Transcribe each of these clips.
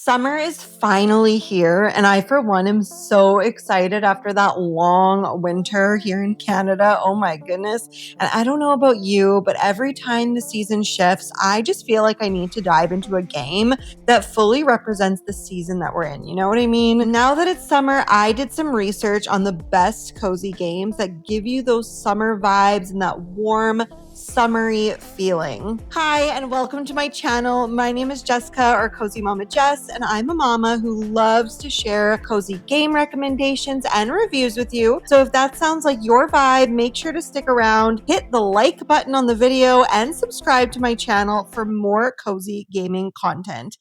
Summer is finally here, and I, for one, am so excited after that long winter here in Canada. Oh my goodness. And I don't know about you, but every time the season shifts, I just feel like I need to dive into a game that fully represents the season that we're in. You know what I mean? Now that it's summer, I did some research on the best cozy games that give you those summer vibes and that warm, summery feeling. Hi, and welcome to my channel. My name is Jessica, or CozyMamaJess, and I'm a mama who loves to share cozy game recommendations and reviews with you. So if that sounds like your vibe, make sure to stick around, hit the like button on the video, and subscribe to my channel for more cozy gaming content.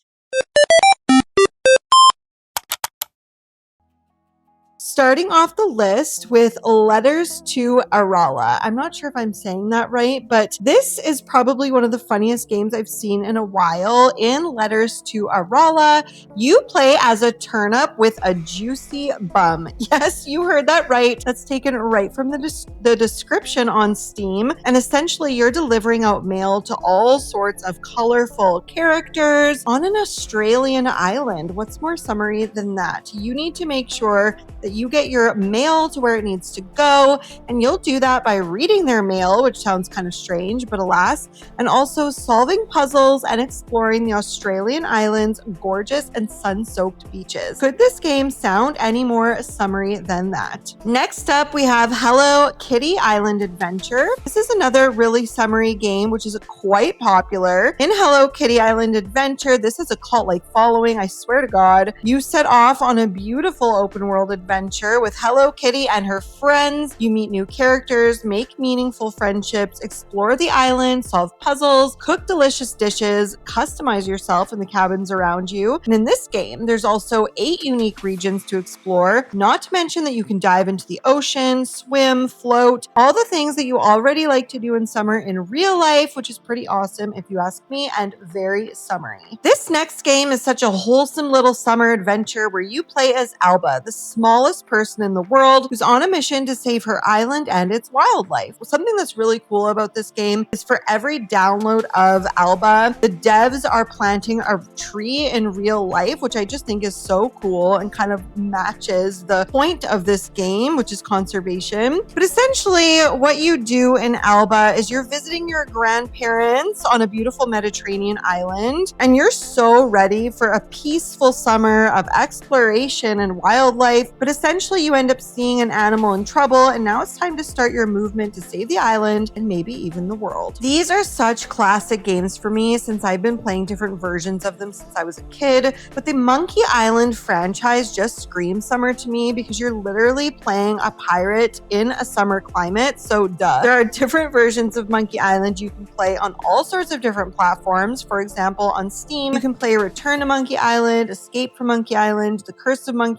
Starting off the list with Letters to Arralla. I'm not sure if I'm saying that right, but this is probably one of the funniest games I've seen in a while. In Letters to Arralla, you play as a turnip with a juicy bum. Yes, you heard that right. That's taken right from the description on Steam. And essentially, you're delivering out mail to all sorts of colorful characters on an Australian island. What's more summery than that? You need to make sure that you get your mail to where it needs to go, and you'll do that by reading their mail, which sounds kind of strange, but alas, and also solving puzzles and exploring the Australian islands' gorgeous and sun-soaked beaches. Could this game sound any more summery than that? Next up, we have Hello Kitty Island Adventure. This is another really summery game, which is quite popular. In Hello Kitty Island Adventure, this is a cult-like following, I swear to God. You set off on a beautiful open-world adventure with Hello Kitty and her friends. You meet new characters, make meaningful friendships, explore the island, solve puzzles, cook delicious dishes, customize yourself in the cabins around you. And in this game, there's also 8 unique regions to explore, not to mention that you can dive into the ocean, swim, float, all the things that you already like to do in summer in real life, which is pretty awesome if you ask me, and very summery. This next game is such a wholesome little summer adventure where you play as Alba, the smallest person in the world who's on a mission to save her island and its wildlife. Something that's really cool about this game is for every download of Alba, the devs are planting a tree in real life, which I just think is so cool and kind of matches the point of this game, which is conservation. But essentially, what you do in Alba is you're visiting your grandparents on a beautiful Mediterranean island, and you're so ready for a peaceful summer of exploration and wildlife. But essentially, you end up seeing an animal in trouble, and now it's time to start your movement to save the island and maybe even the world. These are such classic games for me since I've been playing different versions of them since I was a kid, but the Monkey Island franchise just screams summer to me because you're literally playing a pirate in a summer climate, so duh. There are different versions of Monkey Island you can play on all sorts of different platforms. For example, on Steam, you can play Return to Monkey Island, Escape from Monkey Island, The Curse of Monkey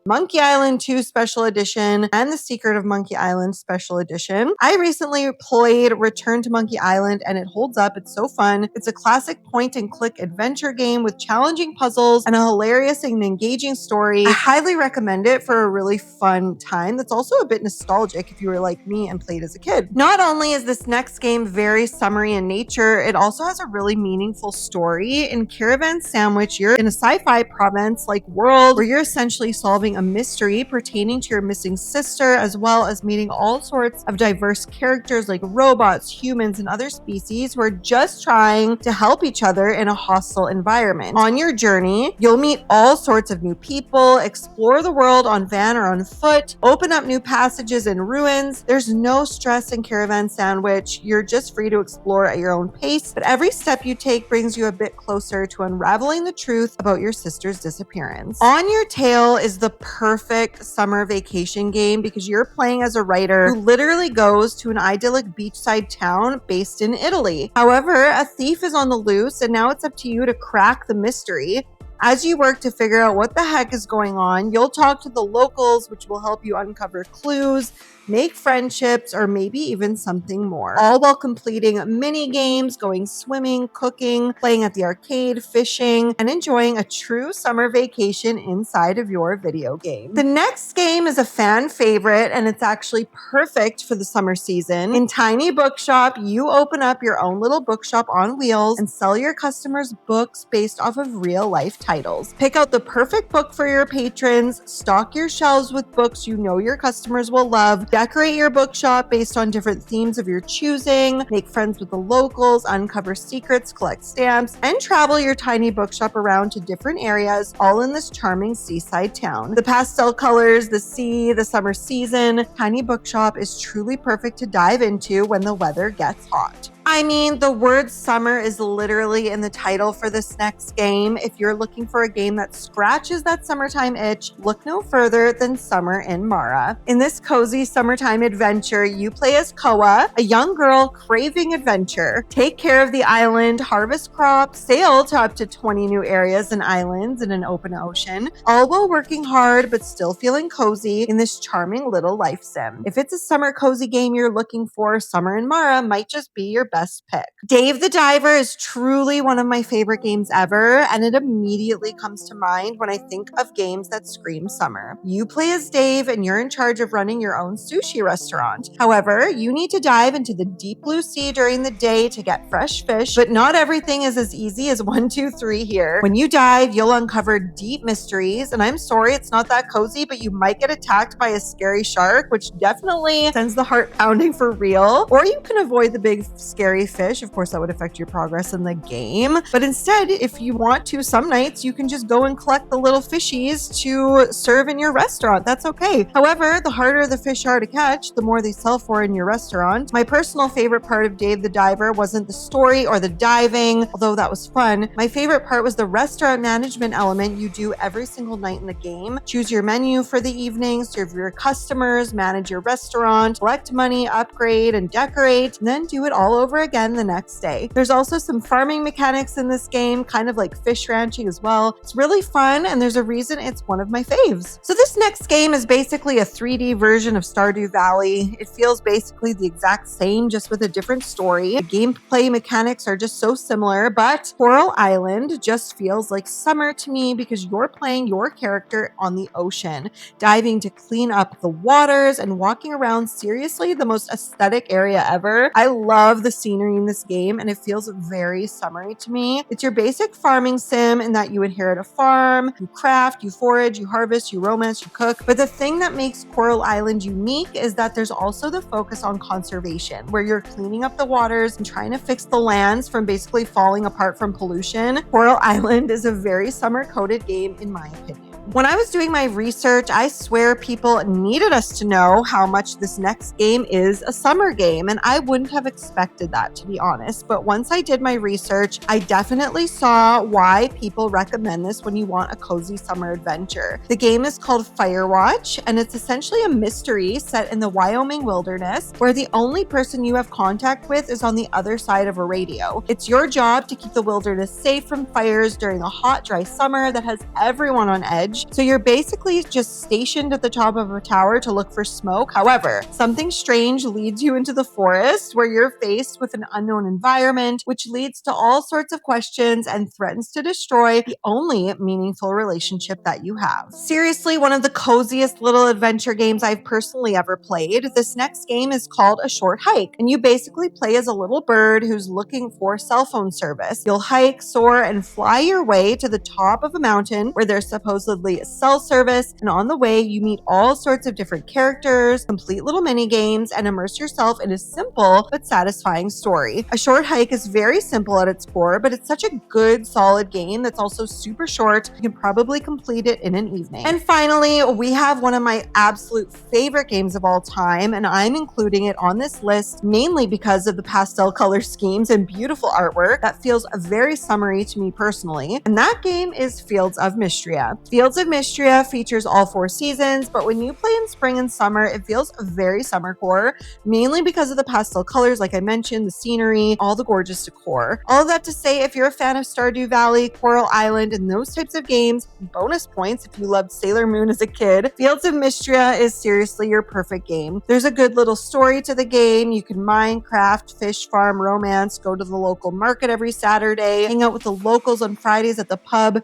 Monkey Island 2 Special Edition, and The Secret of Monkey Island Special Edition. I recently played Return to Monkey Island, and it holds up. It's so fun. It's a classic point-and-click adventure game with challenging puzzles and a hilarious and engaging story. I highly recommend it for a really fun time that's also a bit nostalgic if you were like me and played as a kid. Not only is this next game very summery in nature, it also has a really meaningful story. In Caravan Sandwich, you're in a sci-fi province-like world where you're essentially solving a mystery pertaining to your missing sister, as well as meeting all sorts of diverse characters like robots, humans, and other species who are just trying to help each other in a hostile environment. On your journey, you'll meet all sorts of new people, explore the world on van or on foot, open up new passages and ruins. There's no stress in Caravan Sandwich. You're just free to explore at your own pace, but every step you take brings you a bit closer to unraveling the truth about your sister's disappearance. On Your Tail is the perfect summer vacation game because you're playing as a writer who literally goes to an idyllic beachside town based in Italy. However, a thief is on the loose, and now it's up to you to crack the mystery. As you work to figure out what the heck is going on, you'll talk to the locals, which will help you uncover clues. make friendships, or maybe even something more, all while completing mini games, going swimming, cooking, playing at the arcade, fishing, and enjoying a true summer vacation inside of your video game. The next game is a fan favorite, and it's actually perfect for the summer season. In Tiny Bookshop, you open up your own little bookshop on wheels and sell your customers books based off of real life titles. Pick out the perfect book for your patrons, stock your shelves with books you know your customers will love, decorate your bookshop based on different themes of your choosing, make friends with the locals, uncover secrets, collect stamps, and travel your tiny bookshop around to different areas, all in this charming seaside town. The pastel colors, the sea, the summer season, Tiny Bookshop is truly perfect to dive into when the weather gets hot. I mean, the word summer is literally in the title for this next game. If you're looking for a game that scratches that summertime itch, look no further than Summer in Mara. In this cozy summertime adventure, you play as Koa, a young girl craving adventure. Take care of the island, harvest crops, sail to up to 20 new areas and islands in an open ocean, all while working hard but still feeling cozy in this charming little life sim. If it's a summer cozy game you're looking for, Summer in Mara might just be your best pick. Dave the Diver is truly one of my favorite games ever, and it immediately comes to mind when I think of games that scream summer. You play as Dave and you're in charge of running your own sushi restaurant. However, you need to dive into the deep blue sea during the day to get fresh fish, but not everything is as easy as 1, 2, 3 here. When you dive, you'll uncover deep mysteries, and I'm sorry it's not that cozy, but you might get attacked by a scary shark, which definitely sends the heart pounding for real, or you can avoid the big scary fish. Of course, that would affect your progress in the game. But instead, if you want to, some nights you can just go and collect the little fishies to serve in your restaurant. That's okay. However, the harder the fish are to catch, the more they sell for in your restaurant. My personal favorite part of Dave the Diver wasn't the story or the diving, although that was fun. My favorite part was the restaurant management element you do every single night in the game. Choose your menu for the evening, serve your customers, manage your restaurant, collect money, upgrade, and decorate, and then do it all over again the next day. There's also some farming mechanics in this game, kind of like fish ranching as well. It's really fun, and there's a reason it's one of my faves. So this next game is basically a 3D version of Stardew Valley. It feels basically the exact same, just with a different story. The gameplay mechanics are just so similar, but Coral Island just feels like summer to me because you're playing your character on the ocean, diving to clean up the waters and walking around seriously the most aesthetic area ever. I love the scenery in this game, and it feels very summery to me. It's your basic farming sim in that you inherit a farm, you craft, you forage, you harvest, you romance, you cook. But the thing that makes Coral Island unique is that there's also the focus on conservation, where you're cleaning up the waters and trying to fix the lands from basically falling apart from pollution. Coral Island is a very summer-coded game in my opinion. When I was doing my research, I swear people needed us to know how much this next game is a summer game, and I wouldn't have expected that, to be honest. But once I did my research, I definitely saw why people recommend this when you want a cozy summer adventure. The game is called Firewatch, and it's essentially a mystery set in the Wyoming wilderness where the only person you have contact with is on the other side of a radio. It's your job to keep the wilderness safe from fires during a hot, dry summer that has everyone on edge. So you're basically just stationed at the top of a tower to look for smoke. However, something strange leads you into the forest where you're faced with an unknown environment, which leads to all sorts of questions and threatens to destroy the only meaningful relationship that you have. Seriously, one of the coziest little adventure games I've personally ever played. This next game is called A Short Hike, and you basically play as a little bird who's looking for cell phone service. You'll hike, soar, and fly your way to the top of a mountain where there's supposedly a cell service, and on the way you meet all sorts of different characters, complete little mini games, and immerse yourself in a simple but satisfying story. A Short Hike is very simple at its core, but it's such a good, solid game that's also super short. You can probably complete it in an evening. And finally, we have one of my absolute favorite games of all time, and I'm including it on this list mainly because of the pastel color schemes and beautiful artwork that feels very summery to me personally, and that game is Fields of Mistria. Fields Fields of Mistria features all 4 seasons, but when you play in spring and summer, it feels very summer core, mainly because of the pastel colors, like I mentioned, the scenery, all the gorgeous decor. All of that to say, if you're a fan of Stardew Valley, Coral Island, and those types of games, bonus points if you loved Sailor Moon as a kid, Fields of Mistria is seriously your perfect game. There's a good little story to the game. You can mine, craft, fish, farm, romance, go to the local market every Saturday, hang out with the locals on Fridays at the pub,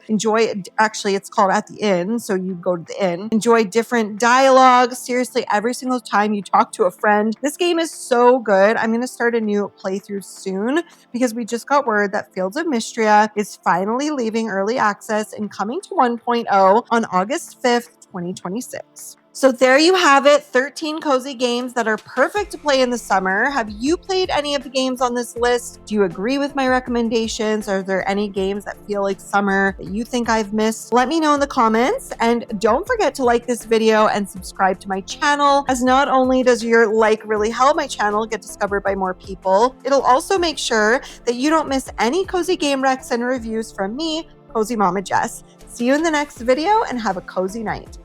actually it's called At the Inn, so you go to the inn, enjoy different dialogue. Seriously, every single time you talk to a friend. This game is so good. I'm going to start a new playthrough soon because we just got word that Fields of Mistria is finally leaving early access and coming to 1.0 on August 5th, 2026. So there you have it, 13 cozy games that are perfect to play in the summer. Have you played any of the games on this list? Do you agree with my recommendations? Are there any games that feel like summer that you think I've missed? Let me know in the comments, and don't forget to like this video and subscribe to my channel, as not only does your like really help my channel get discovered by more people, it'll also make sure that you don't miss any cozy game recs and reviews from me, CozyMamaJess. See you in the next video and have a cozy night.